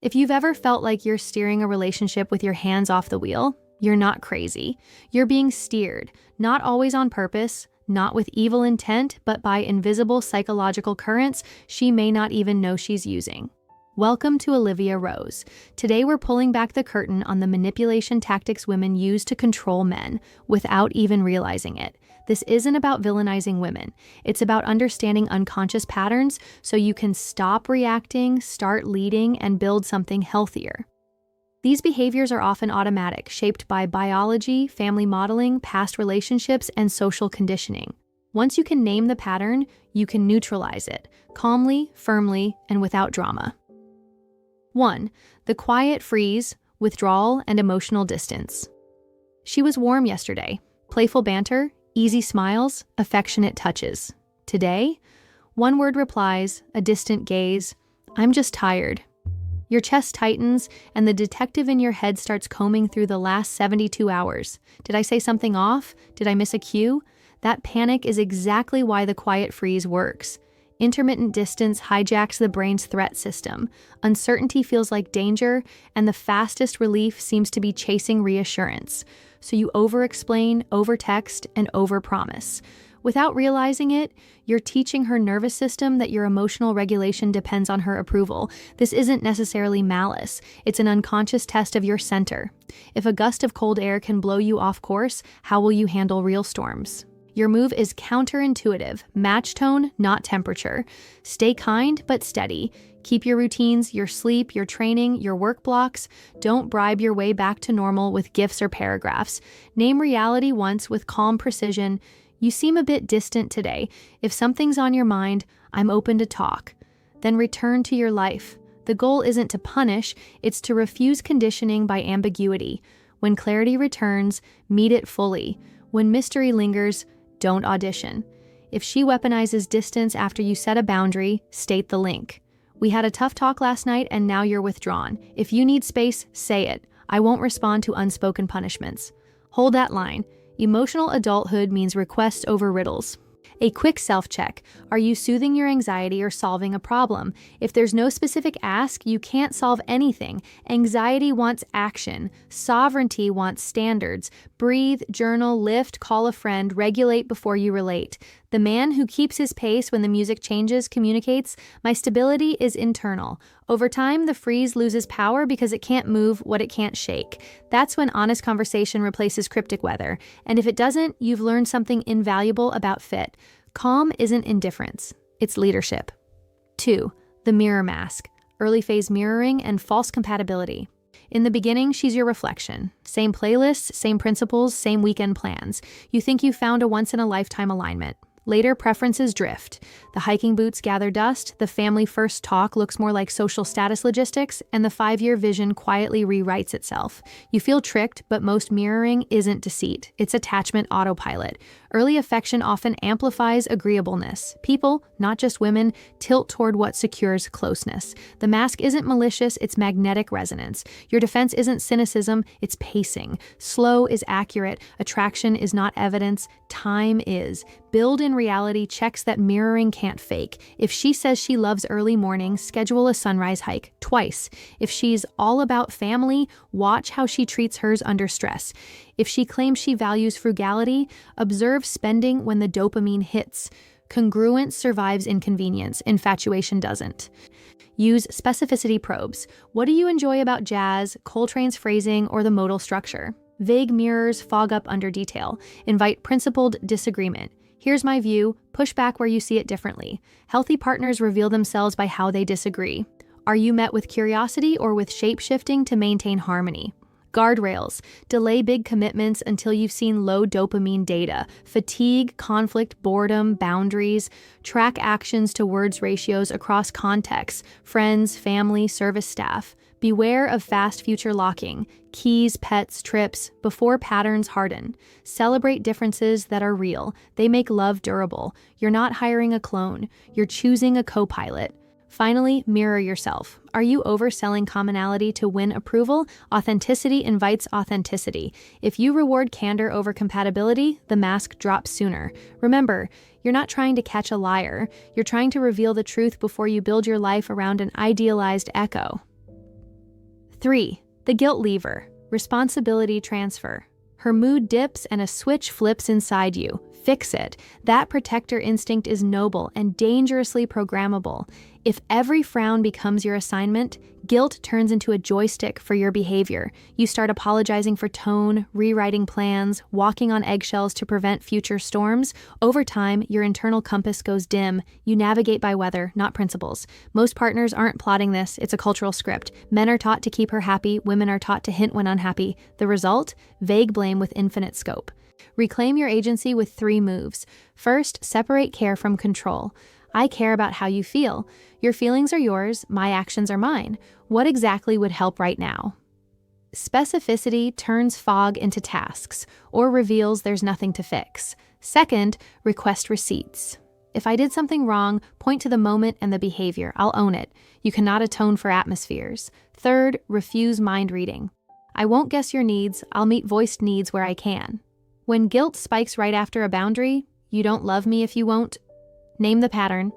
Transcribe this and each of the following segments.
If you've ever felt like you're steering a relationship with your hands off the wheel, you're not crazy. You're being steered, not always on purpose, not with evil intent, but by invisible psychological currents she may not even know she's using. Welcome to Olivia Rose. Today we're pulling back the curtain on the manipulation tactics women use to control men without even realizing it. This isn't about villainizing women. It's about understanding unconscious patterns so you can stop reacting, start leading, and build something healthier. These behaviors are often automatic, shaped by biology, family modeling, past relationships, and social conditioning. Once you can name the pattern, you can neutralize it, calmly, firmly, and without drama. 1. The quiet freeze, withdrawal, and emotional distance. She was warm yesterday. Playful banter, easy smiles, affectionate touches. Today, one-word replies, a distant gaze, "I'm just tired." Your chest tightens, and the detective in your head starts combing through the last 72 hours. Did I say something off? Did I miss a cue? That panic is exactly why the quiet freeze works. Intermittent distance hijacks the brain's threat system. Uncertainty feels like danger, and the fastest relief seems to be chasing reassurance. So you over-explain, over-text, and over-promise. Without realizing it, you're teaching her nervous system that your emotional regulation depends on her approval. This isn't necessarily malice. It's an unconscious test of your center. If a gust of cold air can blow you off course, how will you handle real storms? Your move is counterintuitive, match tone, not temperature. Stay kind but steady. Keep your routines, your sleep, your training, your work blocks. Don't bribe your way back to normal with gifts or paragraphs. Name reality once with calm precision. You seem a bit distant today. If something's on your mind, I'm open to talk. Then return to your life. The goal isn't to punish, it's to refuse conditioning by ambiguity. When clarity returns, meet it fully. When mystery lingers, don't audition. If she weaponizes distance after you set a boundary, state the link. "We had a tough talk last night and now you're withdrawn. If you need space, say it. I won't respond to unspoken punishments." Hold that line. Emotional adulthood means requests over riddles. A quick self-check. Are you soothing your anxiety or solving a problem? If there's no specific ask, you can't solve anything. Anxiety wants action. Sovereignty wants standards. Breathe, journal, lift, call a friend, regulate before you relate. The man who keeps his pace when the music changes communicates, "My stability is internal." Over time, the freeze loses power because it can't move what it can't shake. That's when honest conversation replaces cryptic weather. And if it doesn't, you've learned something invaluable about fit. Calm isn't indifference, it's leadership. 2. The mirror mask, early phase mirroring and false compatibility. In the beginning, she's your reflection. Same playlists, same principles, same weekend plans. You think you found a once-in-a-lifetime alignment. Later, preferences drift. The hiking boots gather dust, the family-first talk looks more like social status logistics, and the 5-year vision quietly rewrites itself. You feel tricked, but most mirroring isn't deceit. It's attachment autopilot. Early affection often amplifies agreeableness. People, not just women, tilt toward what secures closeness. The mask isn't malicious, it's magnetic resonance. Your defense isn't cynicism, it's pacing. Slow is accurate, attraction is not evidence, time is. Build in reality checks that mirroring can't fake. If she says she loves early mornings, schedule a sunrise hike twice. If she's all about family, watch how she treats hers under stress. If she claims she values frugality, observe spending when the dopamine hits. Congruence survives inconvenience, infatuation doesn't. Use specificity probes. What do you enjoy about jazz, Coltrane's phrasing, or the modal structure? Vague mirrors fog up under detail. Invite principled disagreement. Here's my view, push back where you see it differently. Healthy partners reveal themselves by how they disagree. Are you met with curiosity or with shape-shifting to maintain harmony? Guardrails. Delay big commitments until you've seen low dopamine data. Fatigue, conflict, boredom, boundaries. Track actions to words ratios across contexts. Friends, family, service staff. Beware of fast future locking. Keys, pets, trips, before patterns harden. Celebrate differences that are real. They make love durable. You're not hiring a clone. You're choosing a co-pilot. Finally, mirror yourself. Are you overselling commonality to win approval? Authenticity invites authenticity. If you reward candor over compatibility, the mask drops sooner. Remember, you're not trying to catch a liar. You're trying to reveal the truth before you build your life around an idealized echo. 3. The guilt lever, responsibility transfer. Her mood dips and a switch flips inside you. Fix it. That protector instinct is noble and dangerously programmable. If every frown becomes your assignment, guilt turns into a joystick for your behavior. You start apologizing for tone, rewriting plans, walking on eggshells to prevent future storms. Over time, your internal compass goes dim. You navigate by weather, not principles. Most partners aren't plotting this. It's a cultural script. Men are taught to keep her happy. Women are taught to hint when unhappy. The result? Vague blame with infinite scope. Reclaim your agency with 3 moves. First, separate care from control. I care about how you feel. Your feelings are yours, my actions are mine. What exactly would help right now? Specificity turns fog into tasks, or reveals there's nothing to fix. Second, request receipts. If I did something wrong, point to the moment and the behavior. I'll own it. You cannot atone for atmospheres. Third, refuse mind reading. I won't guess your needs. I'll meet voiced needs where I can. When guilt spikes right after a boundary, you don't love me if you won't. Name the pattern.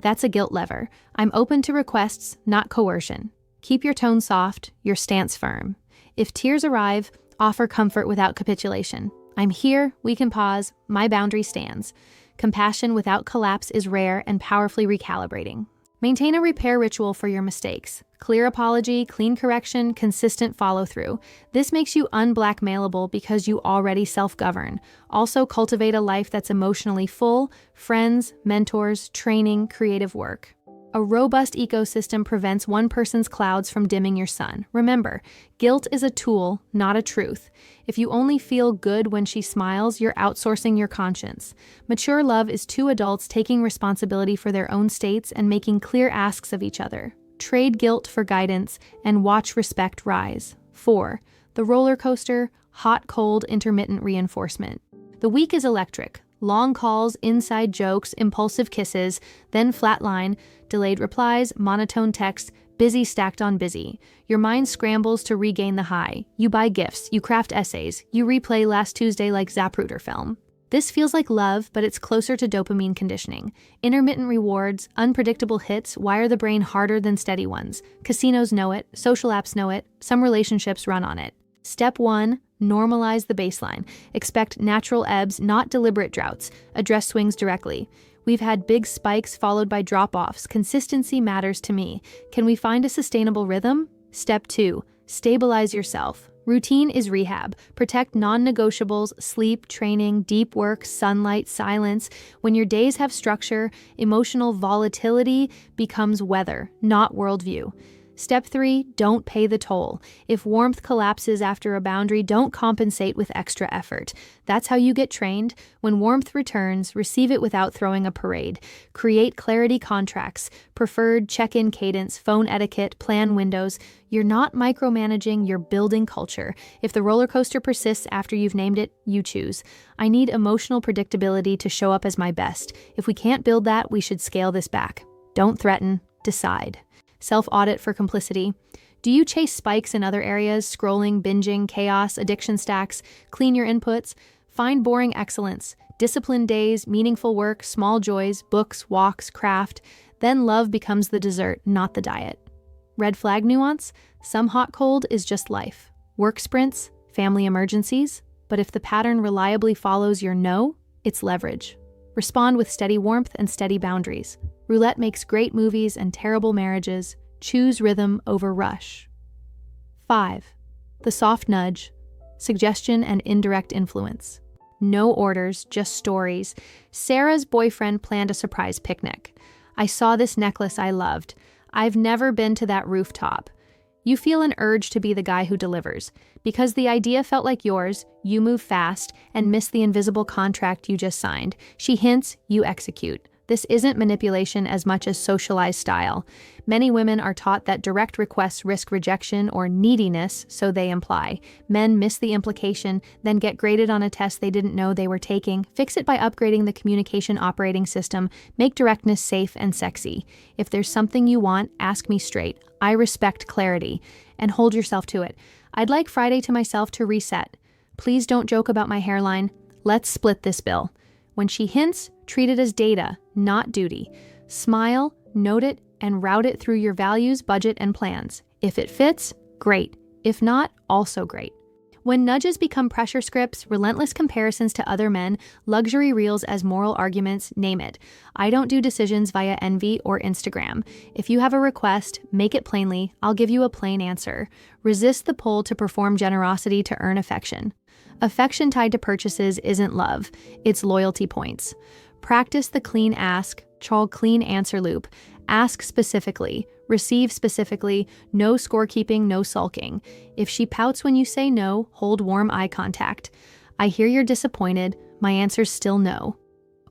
That's a guilt lever. I'm open to requests, not coercion. Keep your tone soft, your stance firm. If tears arrive, offer comfort without capitulation. I'm here, we can pause, my boundary stands. Compassion without collapse is rare and powerfully recalibrating. Maintain a repair ritual for your mistakes. Clear apology, clean correction, consistent follow-through. This makes you unblackmailable because you already self-govern. Also cultivate a life that's emotionally full: friends, mentors, training, creative work. A robust ecosystem prevents one person's clouds from dimming your sun. Remember, guilt is a tool, not a truth. If you only feel good when she smiles, you're outsourcing your conscience. Mature love is 2 adults taking responsibility for their own states and making clear asks of each other. Trade guilt for guidance and watch respect rise. 4. The roller coaster, hot-cold intermittent reinforcement. The week is electric. Long calls, inside jokes, impulsive kisses, then flatline, delayed replies, monotone texts, busy stacked on busy. Your mind scrambles to regain the high. You buy gifts, you craft essays, you replay last Tuesday like Zapruder film. This feels like love, but it's closer to dopamine conditioning. Intermittent rewards, unpredictable hits wire the brain harder than steady ones. Casinos know it, social apps know it, some relationships run on it. Step 1, normalize the baseline. Expect natural ebbs, not deliberate droughts. Address swings directly. We've had big spikes followed by drop-offs. Consistency matters to me. Can we find a sustainable rhythm? Step 2, stabilize yourself. Routine is rehab. Protect non-negotiables: sleep, training, deep work, sunlight, silence. When your days have structure, emotional volatility becomes weather, not worldview. Step 3, don't pay the toll. If warmth collapses after a boundary, don't compensate with extra effort. That's how you get trained. When warmth returns, receive it without throwing a parade. Create clarity contracts, preferred check-in cadence, phone etiquette, plan windows. You're not micromanaging, you're building culture. If the roller coaster persists after you've named it, you choose. I need emotional predictability to show up as my best. If we can't build that, we should scale this back. Don't threaten, decide. Self-audit for complicity. Do you chase spikes in other areas? Scrolling, binging, chaos, addiction stacks? Clean your inputs. Find boring excellence. Disciplined days, meaningful work, small joys, books, walks, craft. Then love becomes the dessert, not the diet. Red flag nuance? Some hot-cold is just life. Work sprints, family emergencies. But if the pattern reliably follows your no, it's leverage. Respond with steady warmth and steady boundaries. Roulette makes great movies and terrible marriages. Choose rhythm over rush. 5. The soft nudge, suggestion and indirect influence. No orders, just stories. Sarah's boyfriend planned a surprise picnic. I saw this necklace I loved. I've never been to that rooftop. You feel an urge to be the guy who delivers. Because the idea felt like yours, you move fast and miss the invisible contract you just signed. She hints, you execute. This isn't manipulation as much as socialized style. Many women are taught that direct requests risk rejection or neediness, so they imply. Men miss the implication, then get graded on a test they didn't know they were taking. Fix it by upgrading the communication operating system. Make directness safe and sexy. If there's something you want, ask me straight. I respect clarity. And hold yourself to it. I'd like Friday to myself to reset. Please don't joke about my hairline. Let's split this bill. When she hints, treat it as data, not duty. Smile, note it, and route it through your values, budget, and plans. If it fits, Great. If not, also great. When nudges become pressure scripts, relentless comparisons to other men, luxury reels as moral arguments, name it. I don't do decisions via envy or Instagram. If you have a request, make it plainly. I'll give you a plain answer. Resist the pull to perform generosity to earn affection. Affection tied to purchases isn't love, it's loyalty points. Practice the clean ask, clean answer loop. Ask specifically, receive specifically, no scorekeeping, no sulking. If she pouts when you say no, hold warm eye contact. I hear you're disappointed, my answer's still no.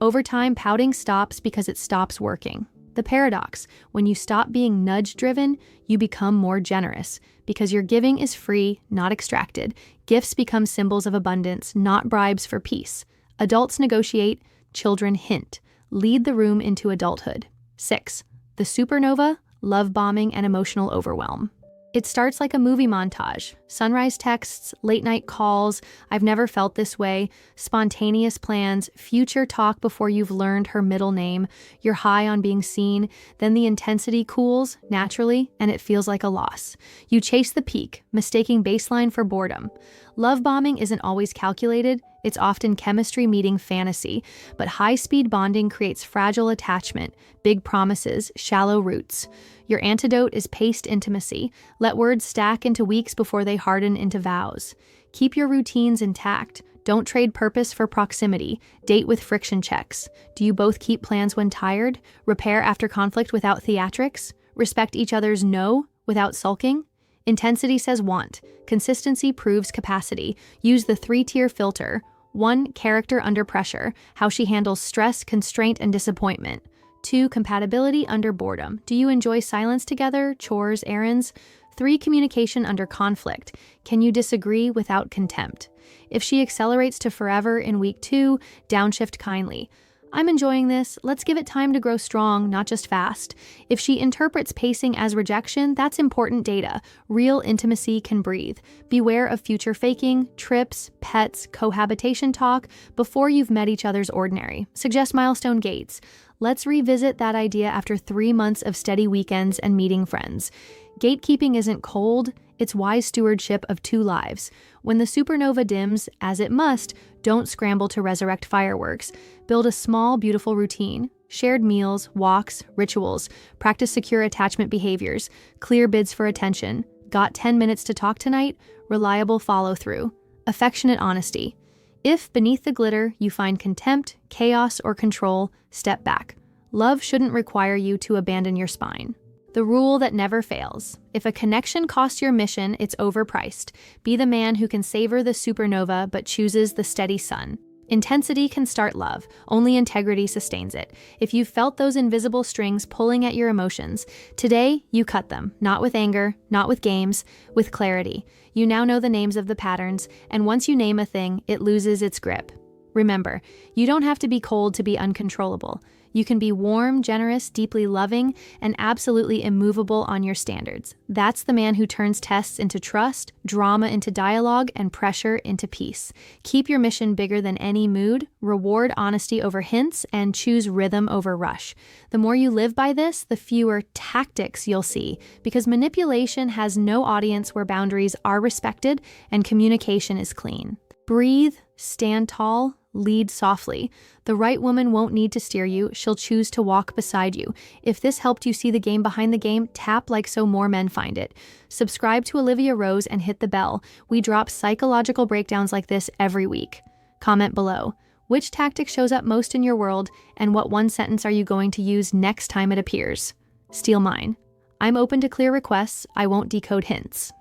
Over time, pouting stops because it stops working. The paradox, when you stop being nudge-driven, you become more generous. Because your giving is free, not extracted. Gifts become symbols of abundance, not bribes for peace. Adults negotiate, children hint. Lead the room into adulthood. 6. The supernova, love bombing, and emotional overwhelm. It starts like a movie montage. Sunrise texts, late night calls, I've never felt this way, spontaneous plans, future talk before you've learned her middle name, you're high on being seen, then the intensity cools, naturally, and it feels like a loss. You chase the peak, mistaking baseline for boredom. Love bombing isn't always calculated, it's often chemistry meeting fantasy, but high-speed bonding creates fragile attachment, big promises, shallow roots. Your antidote is paced intimacy. Let words stack into weeks before they harden into vows. Keep your routines intact. Don't trade purpose for proximity. Date with friction checks. Do you both keep plans when tired? Repair after conflict without theatrics? Respect each other's no without sulking? Intensity says want. Consistency proves capacity. Use the 3-tier filter. 1. Character under pressure. How she handles stress, constraint, and disappointment. 2. Compatibility under boredom. Do you enjoy silence together, chores, errands? 3. Communication under conflict. Can you disagree without contempt? If she accelerates to forever in week 2, downshift kindly. I'm enjoying this, let's give it time to grow strong, not just fast. If she interprets pacing as rejection, that's important data. Real intimacy can breathe. Beware of future faking, trips, pets, cohabitation talk before you've met each other's ordinary. Suggest milestone gates. Let's revisit that idea after 3 months of steady weekends and meeting friends. Gatekeeping isn't cold, it's wise stewardship of 2 lives. When the supernova dims, as it must, don't scramble to resurrect fireworks. Build a small, beautiful routine. Shared meals, walks, rituals. Practice secure attachment behaviors. Clear bids for attention. Got 10 minutes to talk tonight? Reliable follow-through. Affectionate honesty. If, beneath the glitter, you find contempt, chaos, or control, step back. Love shouldn't require you to abandon your spine. The rule that never fails. If a connection costs your mission, it's overpriced. Be the man who can savor the supernova but chooses the steady sun. Intensity can start love, only integrity sustains it. If you've felt those invisible strings pulling at your emotions, today you cut them, not with anger, not with games, with clarity. You now know the names of the patterns, and once you name a thing, it loses its grip. Remember, you don't have to be cold to be uncontrollable. You can be warm, generous, deeply loving, and absolutely immovable on your standards. That's the man who turns tests into trust, drama into dialogue, and pressure into peace. Keep your mission bigger than any mood, reward honesty over hints, and choose rhythm over rush. The more you live by this, the fewer tactics you'll see, because manipulation has no audience where boundaries are respected and communication is clean. Breathe, stand tall, lead softly. The right woman won't need to steer you, she'll choose to walk beside you. If this helped you see the game behind the game, tap like so more men find it. Subscribe to Olivia Rose and hit the bell. We drop psychological breakdowns like this every week. Comment below. Which tactic shows up most in your world, and what one sentence are you going to use next time it appears? Steal mine. I'm open to clear requests, I won't decode hints.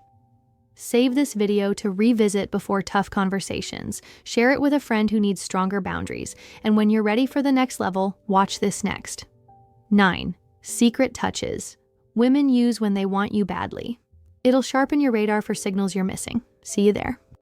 Save this video to revisit before tough conversations. Share it with a friend who needs stronger boundaries. And when you're ready for the next level, watch this next. 9. Secret touches. Women use when they want you badly. It'll sharpen your radar for signals you're missing. See you there.